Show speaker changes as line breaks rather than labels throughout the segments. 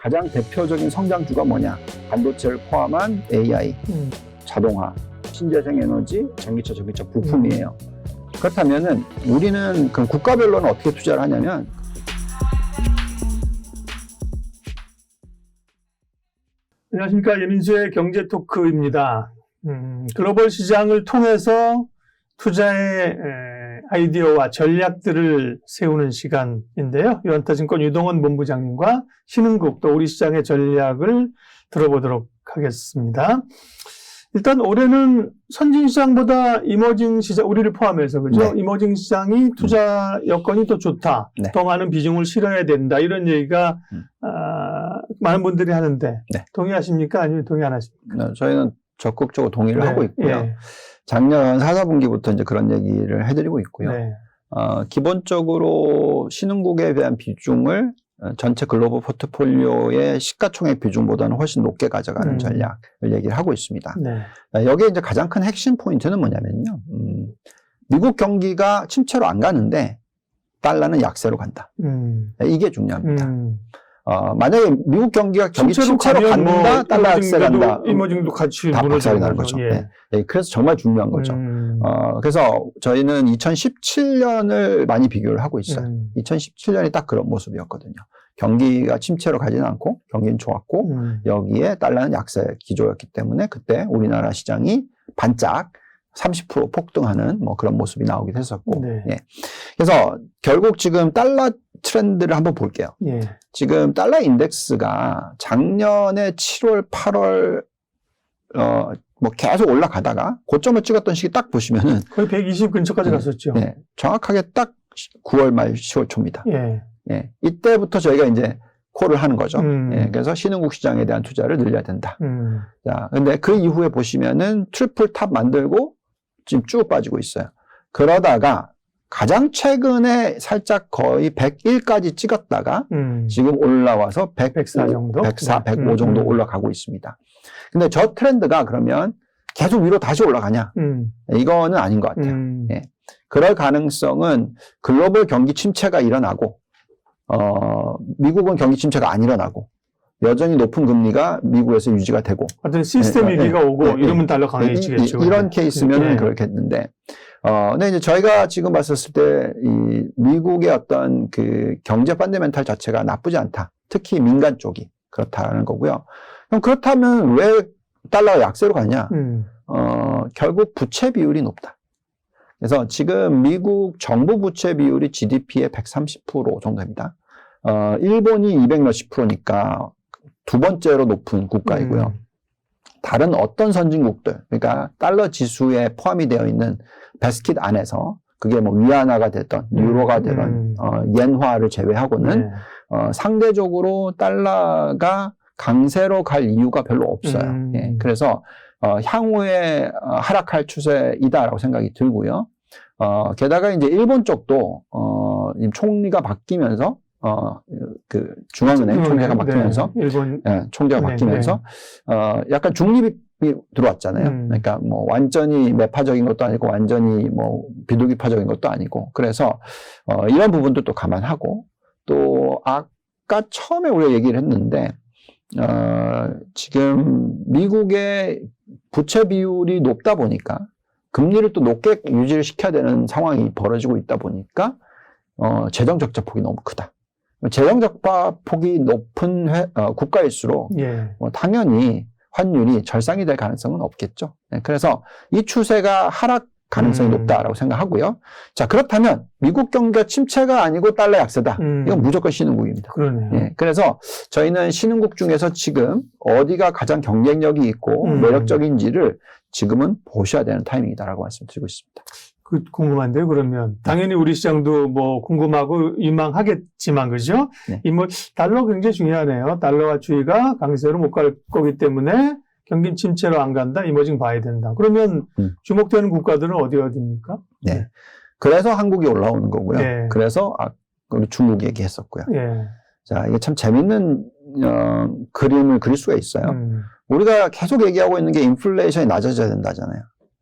가장 대표적인 성장주가 뭐냐? 반도체를 포함한 AI, 자동화, 신재생에너지, 전기차 부품이에요. 그렇다면은 우리는 그럼 국가별로는 어떻게 투자를 하냐면
안녕하십니까. 예민수의 경제토크입니다. 글로벌 시장을 통해서 투자의 아이디어와 전략들을 세우는 시간인데요. 유한타증권 유동원 본부장님과 신흥국 또 우리 시장의 전략을 들어보도록 하겠습니다. 일단 올해는 선진 시장보다 이머징 시장, 우리를 포함해서 그죠? 네. 이머징 시장이 투자 여건이 더 좋다. 네. 더 많은 비중을 실어야 된다. 이런 얘기가 많은 분들이 하는데
네.
동의하십니까? 아니면 동의 안 하십니까?
네, 저희는 적극적으로 동의를 하고 있고요. 작년 4, 4분기부터 이제 그런 얘기를 해드리고 있고요. 기본적으로 신흥국에 대한 비중을 전체 글로벌 포트폴리오의 시가총액 비중보다는 훨씬 높게 가져가는 전략을 얘기를 하고 있습니다. 여기에 이제 가장 큰 핵심 포인트는 뭐냐면요. 미국 경기가 침체로 안 가는데 달러는 약세로 간다. 이게 중요합니다. 만약에 미국 경기가 침체로 간다, 달러 약세 간다.
이머징도 같이
다 박살이 나는 거죠. 그래서 정말 중요한 거죠. 그래서 저희는 2017년을 많이 비교를 하고 있어요. 2017년이 딱 그런 모습이었거든요. 경기가 침체로 가지는 않고 경기는 좋았고 여기에 달러는 약세 기조였기 때문에 그때 우리나라 시장이 반짝 30% 폭등하는 뭐 그런 모습이 나오기도 했었고. 그래서 결국 지금 달러 트렌드를 한번 볼게요. 지금 달러 인덱스가 작년에 7월, 8월 뭐 계속 올라가다가 고점을 찍었던 시기 딱 보시면은
거의 120 근처까지 갔었죠.
정확하게 딱 9월 말 10월 초입니다. 이때부터 저희가 이제 콜을 하는 거죠. 그래서 신흥국 시장에 대한 투자를 늘려야 된다. 자, 근데 그 이후에 보시면은 트리플 탑 만들고 지금 쭉 빠지고 있어요. 그러다가 가장 최근에 살짝 거의 101까지 찍었다가 지금 올라와서 104 정도? 104, 105 정도 올라가고 있습니다. 근데 저 트렌드가 그러면 계속 위로 다시 올라가냐? 이거는 아닌 것 같아요. 그럴 가능성은 글로벌 경기 침체가 일어나고 미국은 경기 침체가 안 일어나고 여전히 높은 금리가 미국에서 유지가 되고
어떤 시스템 위기가 오고 이러면 달러 강해지겠죠.
이런 케이스면은 그렇겠는데 근데 이제 저희가 지금 봤었을 때 이 미국의 어떤 그 경제 펀더멘탈 자체가 나쁘지 않다. 특히 민간 쪽이 그렇다는 거고요. 그럼 그렇다면 왜 달러가 약세로 가냐? 결국 부채 비율이 높다. 그래서 지금 미국 정부 부채 비율이 GDP의 130% 정도입니다. 일본이 200 몇십 %니까 두 번째로 높은 국가이고요. 다른 어떤 선진국들, 그러니까 달러 지수에 포함이 되어 있는 베스킷 안에서 그게 뭐 위안화가 되던 유로가 되던 엔화를 제외하고는 상대적으로 달러가 강세로 갈 이유가 별로 없어요. 그래서 향후에 하락할 추세이다라고 생각이 들고요. 게다가 이제 일본 쪽도 총리가 바뀌면서 그 중앙은행 총재가 바뀌면서
일본
총재가 바뀌면서 약간 중립이 들어왔잖아요. 그러니까 뭐 완전히 매파적인 것도 아니고 완전히 뭐 비둘기파적인 것도 아니고 그래서 이런 부분도 감안하고 또 아까 처음에 우리가 얘기를 했는데 지금 미국의 부채 비율이 높다 보니까 금리를 또 높게 유지를 시켜야 되는 상황이 벌어지고 있다 보니까 재정 적자 폭이 너무 크다. 재정 적자 폭이 높은 국가일수록 당연히 환율이 절상이 될 가능성은 없겠죠. 그래서 이 추세가 하락 가능성이 높다라고 생각하고요. 자, 그렇다면 미국 경기가 침체가 아니고 달러 약세다. 이건 무조건 신흥국입니다. 그래서 저희는 신흥국 중에서 지금 어디가 가장 경쟁력이 있고 매력적인지를 지금은 보셔야 되는 타이밍이다라고 말씀드리고 있습니다.
궁금한데요, 그러면. 당연히 우리 시장도 뭐 궁금하고 유망하겠지만, 그죠? 이 뭐, 달러 굉장히 중요하네요. 달러와 주의가 강세로 못 갈 거기 때문에 경기 침체로 안 간다, 이머징 봐야 된다. 그러면 주목되는 국가들은 어디입니까?
그래서 한국이 올라오는 거고요. 그래서 우리 중국 얘기했었고요. 자, 이게 참 재밌는 그림을 그릴 수가 있어요. 우리가 계속 얘기하고 있는 게 인플레이션이 낮아져야 된다잖아요.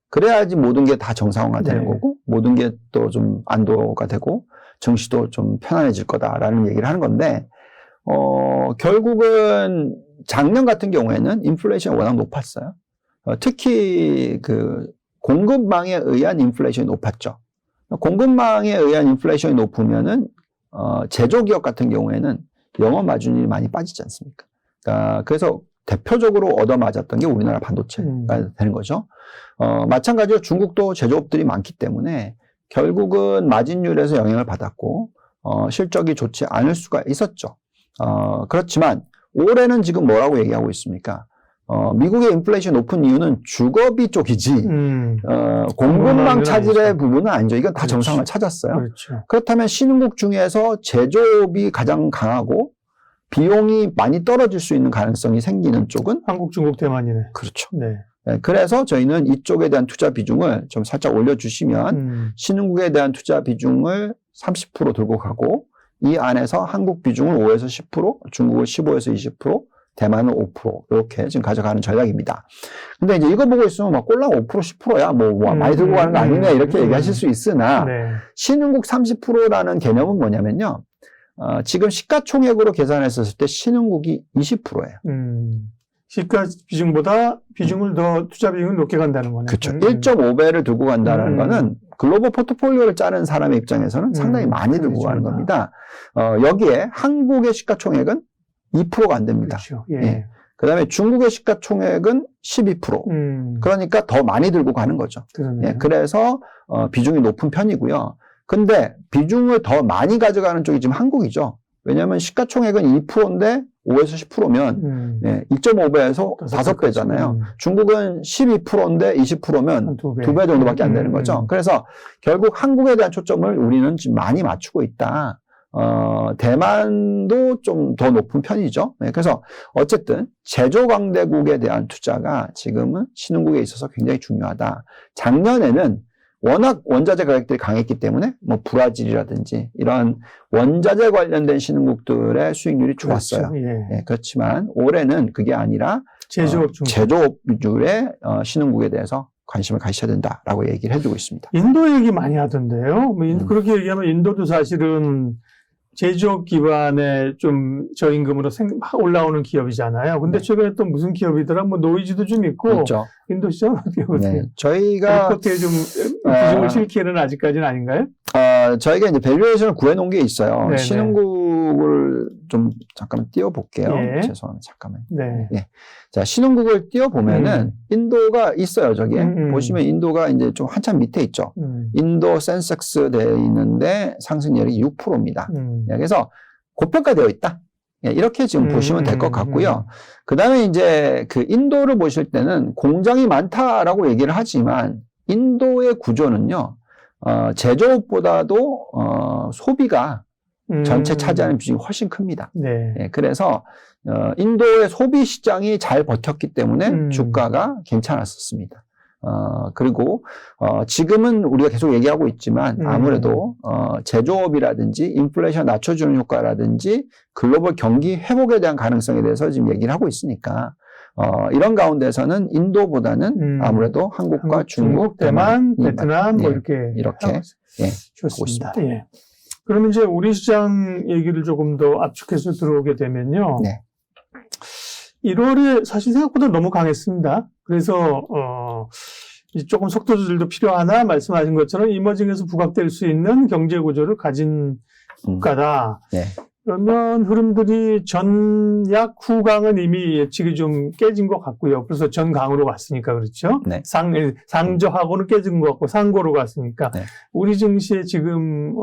그래야지 모든 게 다 정상화가 되는 거고 모든 게 또 좀 안도가 되고 증시도 좀 편안해질 거다라는 얘기를 하는 건데 결국은 작년 같은 경우에는 인플레이션이 워낙 높았어요. 특히 그 공급망에 의한 인플레이션이 높았죠. 공급망에 의한 인플레이션이 높으면은 제조기업 같은 경우에는 영업 마진이 많이 빠지지 않습니까? 그래서 대표적으로 얻어맞았던 게 우리나라 반도체가 되는 거죠. 마찬가지로 중국도 제조업들이 많기 때문에 결국은 마진율에서 영향을 받았고 실적이 좋지 않을 수가 있었죠. 그렇지만 올해는 지금 뭐라고 얘기하고 있습니까? 미국의 인플레이션이 높은 이유는 주거비 쪽이지 공급망 차질의 부분은 아니죠. 이건 다
그렇지.
정상을 찾았어요.
그렇죠.
그렇다면 신흥국 중에서 제조업이 가장 강하고 비용이 많이 떨어질 수 있는 가능성이 생기는 쪽은
한국, 중국, 대만이네.
그렇죠.
네.
네, 그래서 저희는 이쪽에 대한 투자 비중을 좀 살짝 올려주시면 신흥국에 대한 투자 비중을 30% 들고 가고 이 안에서 한국 비중을 5에서 10%, 중국을 15에서 20%, 대만은 5% 이렇게 지금 가져가는 전략입니다. 근데 이제 이거 보고 있으면 막 꼴랑 5%, 10%야 뭐 많이 들고 가는 거 아니냐 이렇게 얘기하실 수 있으나
네.
신흥국 30%라는 개념은 뭐냐면요. 지금 시가총액으로 계산했었을 때 신흥국이 20%예요.
시가 비중보다 비중을 더 투자 비중을 높게 간다는 거네.
그렇죠. 1.5배를 들고 간다는 거는 글로벌 포트폴리오를 짜는 사람의 입장에서는 상당히 많이 들고 가는 겁니다. 여기에 한국의 시가총액은 2%가 안 됩니다.
그렇죠. 예.
예. 그다음에 중국의 시가총액은 12%. 그러니까 더 많이 들고 가는 거죠.
그러네요.
예. 그래서 비중이 높은 편이고요. 근데 비중을 더 많이 가져가는 쪽이 지금 한국이죠. 왜냐하면 시가총액은 2%인데 5에서 10%면 2.5배에서 5배잖아요. 중국은 12%인데 20%면 2배 정도밖에 안 되는 거죠. 그래서 결국 한국에 대한 초점을 우리는 지금 많이 맞추고 있다. 대만도 좀 더 높은 편이죠. 네, 그래서 어쨌든 제조 강대국에 대한 투자가 지금은 신흥국에 있어서 굉장히 중요하다. 작년에는 워낙 원자재 가격들이 강했기 때문에 뭐 브라질이라든지 이런 원자재 관련된 신흥국들의 수익률이 좋았어요.
그렇죠. 예.
네, 그렇지만 올해는 그게 아니라
제조업 중심.
제조업 위주의 신흥국에 대해서 관심을 가지셔야 된다라고 얘기를 해주고 있습니다.
인도 얘기 많이 하던데요. 뭐 그렇게 얘기하면 인도도 사실은 제조업 기반의 좀 저임금으로 올라오는 기업이잖아요. 근데 최근에 또 무슨 기업이더라? 뭐 노이즈도 좀 있고.
그렇죠.
인도 시장은 어떻게 보세요?
네, 저희가
그렇게 좀 비중을 실기에는 아직까지는 아닌가요?
저희가 이제 밸류에이션을 구해놓은 게 있어요.
네네.
신흥국을 좀 잠깐 띄워볼게요.
예.
죄송합니다. 잠깐만.
네.
예. 자, 신흥국을 띄워보면은 인도가 있어요. 저기에. 보시면 인도가 이제 좀 한참 밑에 있죠. 인도 센섹스 되어 있는데 상승률이 6%입니다. 그래서 고평가되어 있다. 예, 이렇게 지금 보시면 될 것 같고요. 그 다음에 이제 그 인도를 보실 때는 공장이 많다라고 얘기를 하지만 인도의 구조는요, 제조업보다도, 소비가 전체 차지하는 비중이 훨씬 큽니다.
네.
예, 그래서, 인도의 소비 시장이 잘 버텼기 때문에 주가가 괜찮았었습니다. 그리고, 지금은 우리가 계속 얘기하고 있지만 아무래도, 제조업이라든지 인플레이션 낮춰주는 효과라든지 글로벌 경기 회복에 대한 가능성에 대해서 지금 얘기를 하고 있으니까, 이런 가운데서는 인도보다는 아무래도 한국과 중국,
대만, 베트남, 뭐 이렇게.
예,
좋습니다. 예. 그러면 이제 우리 시장 얘기를 조금 더 압축해서 들어오게 되면요.
네.
1월에 사실 생각보다 너무 강했습니다. 그래서, 조금 속도 조절도 필요하나 말씀하신 것처럼 이머징에서 부각될 수 있는 경제 구조를 가진 국가다.
네.
그러면 흐름들이 전약 후강은 이미 예측이 좀 깨진 것 같고요. 그래서 전강으로 갔으니까 그렇죠.
네.
상저하고는 깨진 것 같고 상고로 갔으니까
네.
우리 증시의 지금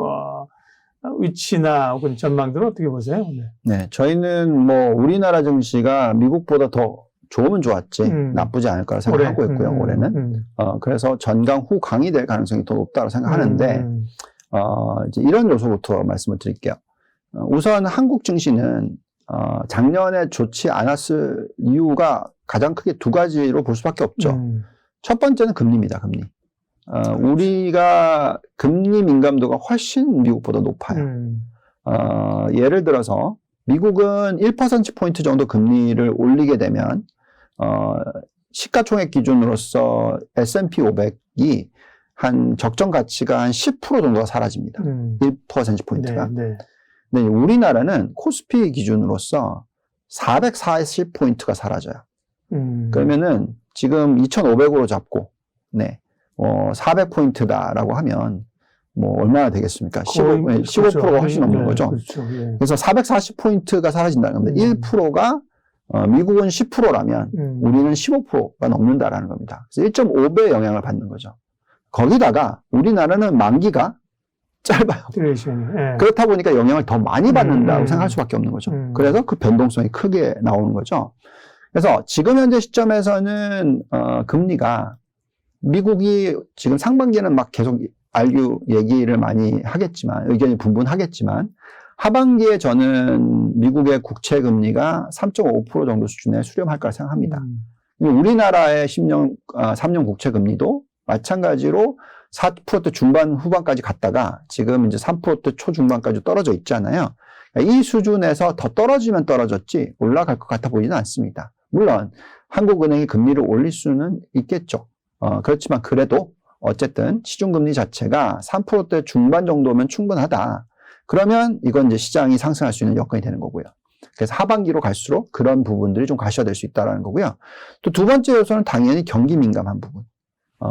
위치나 혹은 전망들은 어떻게 보세요? 네.
네, 저희는 뭐 우리나라 증시가 미국보다 더 좋으면 좋았지 나쁘지 않을 거라 생각하고 있고요. 올해는 그래서 전강 후강이 될 가능성이 더 높다고 생각하는데 이제 이런 요소부터 말씀을 드릴게요. 우선 한국 증시는 작년에 좋지 않았을 이유가 가장 크게 두 가지로 볼 수밖에 없죠. 첫 번째는 금리입니다. 금리. 우리가 금리 민감도가 훨씬 미국보다 높아요. 예를 들어서 미국은 1%포인트 정도 금리를 올리게 되면 시가총액 기준으로서 S&P 500이 한 적정 가치가 한 10% 정도가 사라집니다. 1%포인트가.
네, 네.
근데 우리나라는 코스피 기준으로서 440포인트가 사라져요. 그러면은 지금 2,500으로 잡고, 네, 400포인트다라고 하면 뭐 얼마나 되겠습니까? 15%가 훨씬 넘는 거죠.
그렇죠. 예.
그래서 440포인트가 사라진다는 겁니다. 1%가 미국은 10%라면 우리는 15%가 넘는다라는 겁니다. 그래서 1.5배 영향을 받는 거죠. 거기다가 우리나라는 만기가 짧아요.
예.
그렇다 보니까 영향을 더 많이 받는다고 생각할 수밖에 없는 거죠. 그래서 그 변동성이 크게 나오는 거죠. 그래서 지금 현재 시점에서는 금리가 미국이 지금 상반기에는 막 계속 알류 얘기를 많이 하겠지만, 의견이 분분하겠지만, 하반기에 저는 미국의 국채 금리가 3.5% 정도 수준에 수렴할 거라 생각합니다. 우리나라의 3년 국채 금리도 마찬가지로 4%대 중반 후반까지 갔다가 지금 이제 3%대 초중반까지 떨어져 있잖아요. 이 수준에서 더 떨어지면 떨어졌지 올라갈 것 같아 보이지는 않습니다. 물론 한국은행이 금리를 올릴 수는 있겠죠. 그렇지만 그래도 어쨌든 시중금리 자체가 3%대 중반 정도면 충분하다. 그러면 이건 이제 시장이 상승할 수 있는 여건이 되는 거고요. 그래서 하반기로 갈수록 그런 부분들이 좀 가셔야될 수 있다는 거고요. 또 두 번째 요소는 당연히 경기 민감한 부분.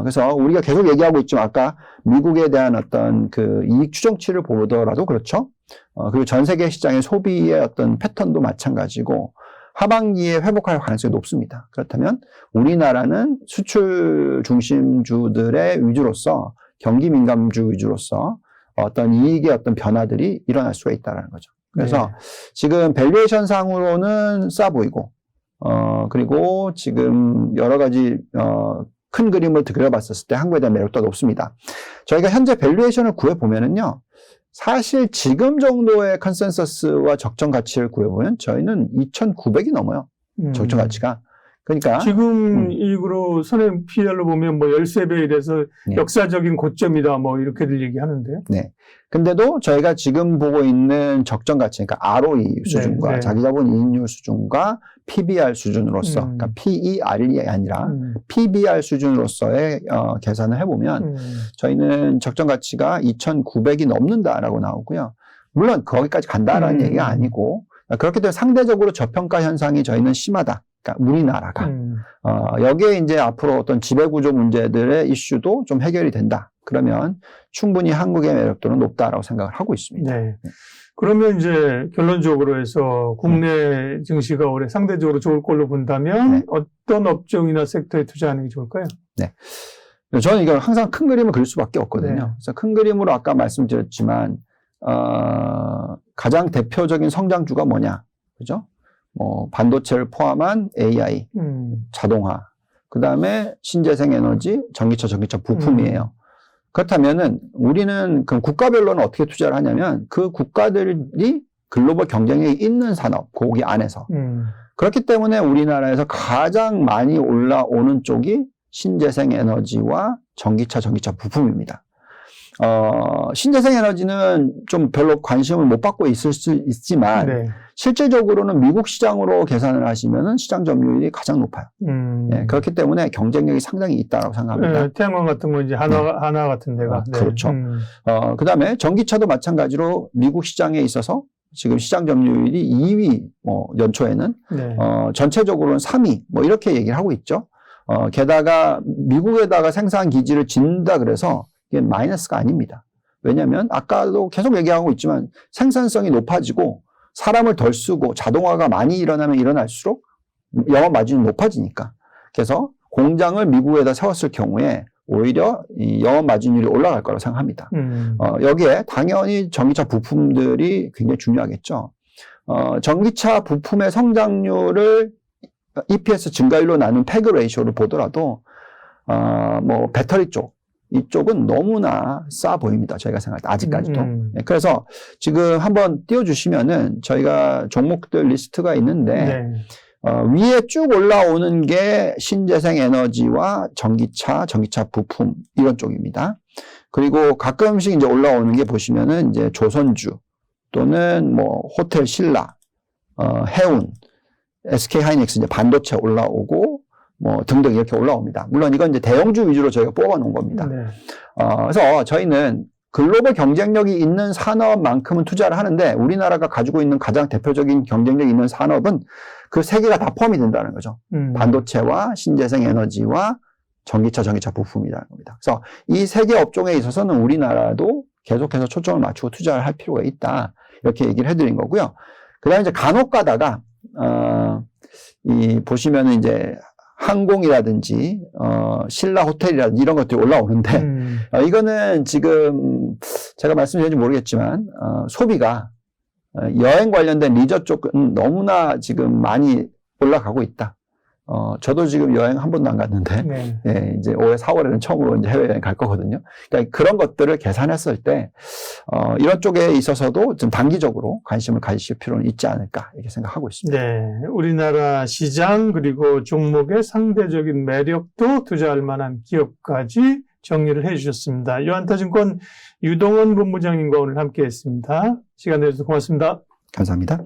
그래서 우리가 계속 얘기하고 있지만 아까 미국에 대한 어떤 그 이익 추정치를 보더라도 그렇죠. 그리고 전 세계 시장의 소비의 어떤 패턴도 마찬가지고 하반기에 회복할 가능성이 높습니다. 그렇다면 우리나라는 수출 중심주들의 위주로서 경기 민감주 위주로서 어떤 이익의 어떤 변화들이 일어날 수가 있다는 거죠. 그래서
네.
지금 밸류에이션 상으로는 싸 보이고 그리고 지금 여러 가지 큰 그림을 그려봤었을 때 한국에 대한 매력도 높습니다. 저희가 현재 밸류에이션을 구해보면은요. 사실 지금 정도의 컨센서스와 적정 가치를 구해보면 저희는 2,900이 넘어요. 적정 가치가. 그러니까
지금 이익으로 손해 PR로 보면 뭐 13배 이래서
네.
역사적인 고점이다 뭐 이렇게들 얘기하는데요.
네. 근데도 저희가 지금 보고 있는 적정 가치, 그러니까 ROE 수준과
네.
자기자본 이익률 수준과 PBR 수준으로서, 그러니까 PER이 아니라 PBR 수준으로서의 계산을 해보면 저희는 적정 가치가 2,900이 넘는다라고 나오고요. 물론 거기까지 간다라는 얘기가 아니고 그렇기 때문에 상대적으로 저평가 현상이 저희는 심하다. 그러니까 우리나라가 여기에 이제 앞으로 어떤 지배구조 문제들의 이슈도 좀 해결이 된다. 그러면 충분히 한국의 매력도는 높다라고 생각을 하고 있습니다.
네. 그러면 이제 결론적으로 해서 국내 증시가 올해 상대적으로 좋을 걸로 본다면
네.
어떤 업종이나 섹터에 투자하는 게 좋을까요?
네. 저는 이걸 항상 큰 그림을 그릴 수밖에 없거든요.
네.
그래서 큰 그림으로 아까 말씀드렸지만 가장 대표적인 성장주가 뭐냐, 그죠? 뭐 반도체를 포함한 AI, 자동화, 그 다음에 신재생 에너지, 전기차 부품이에요. 그렇다면은 우리는 그 국가별로는 어떻게 투자를 하냐면 그 국가들이 글로벌 경쟁력이 있는 산업, 거기 안에서. 그렇기 때문에 우리나라에서 가장 많이 올라오는 쪽이 신재생 에너지와 전기차 부품입니다. 신재생 에너지는 좀 별로 관심을 못 받고 있을 수 있지만
네.
실질적으로는 미국 시장으로 계산을 하시면은 시장 점유율이 가장 높아요. 네, 그렇기 때문에 경쟁력이 상당히 있다고 생각합니다.
네, 태양광 같은 거 이제 하나 같은 데가. 네.
그렇죠. 그 다음에 전기차도 마찬가지로 미국 시장에 있어서 지금 시장 점유율이 2위, 연초에는,
네.
전체적으로는 3위, 이렇게 얘기를 하고 있죠. 게다가 미국에다가 생산 기지를 짓는다 그래서 이게 마이너스가 아닙니다. 왜냐하면 아까도 계속 얘기하고 있지만 생산성이 높아지고 사람을 덜 쓰고 자동화가 많이 일어나면 일어날수록 영업 마진이 높아지니까. 그래서 공장을 미국에다 세웠을 경우에 오히려 이 영업 마진율이 올라갈 거라고 생각합니다. 여기에 당연히 전기차 부품들이 굉장히 중요하겠죠. 전기차 부품의 성장률을 EPS 증가율로 나눈 패그 레이쇼를 보더라도 배터리 쪽 이쪽은 너무나 싸 보입니다. 저희가 생각할 때 아직까지도. 네, 그래서 지금 한번 띄워주시면은 저희가 종목들 리스트가 있는데
네.
위에 쭉 올라오는 게 신재생 에너지와 전기차 부품 이런 쪽입니다. 그리고 가끔씩 이제 올라오는 게 보시면은 이제 조선주 또는 호텔 신라, 해운, SK 하이닉스 이제 반도체 올라오고 등등 이렇게 올라옵니다. 물론 이건 이제 대형주 위주로 저희가 뽑아 놓은 겁니다.
네.
그래서 저희는 글로벌 경쟁력이 있는 산업만큼은 투자를 하는데 우리나라가 가지고 있는 가장 대표적인 경쟁력이 있는 산업은 그 세 개가 다 포함이 된다는 거죠. 반도체와 신재생 에너지와 전기차 부품이라는 겁니다. 그래서 이 세 개 업종에 있어서는 우리나라도 계속해서 초점을 맞추고 투자를 할 필요가 있다. 이렇게 얘기를 해드린 거고요. 그 다음에 이제 간혹 가다가, 보시면은 이제 항공이라든지, 신라 호텔이라든지 이런 것들이 올라오는데, 이거는 지금 제가 말씀드렸는지 모르겠지만, 소비가 여행 관련된 리저 쪽은 너무나 지금 많이 올라가고 있다. 저도 지금 여행 한 번도 안 갔는데,
네.
예, 이제 올해 4월에는 처음으로 이제 해외여행 갈 거거든요. 그러니까 그런 것들을 계산했을 때, 이런 쪽에 있어서도 좀 단기적으로 관심을 가지실 필요는 있지 않을까, 이렇게 생각하고 있습니다.
네, 우리나라 시장 그리고 종목의 상대적인 매력도 투자할 만한 기업까지 정리를 해주셨습니다. 유한타증권 유동원 본부장님과 오늘 함께했습니다. 시간 내주셔서 고맙습니다.
감사합니다.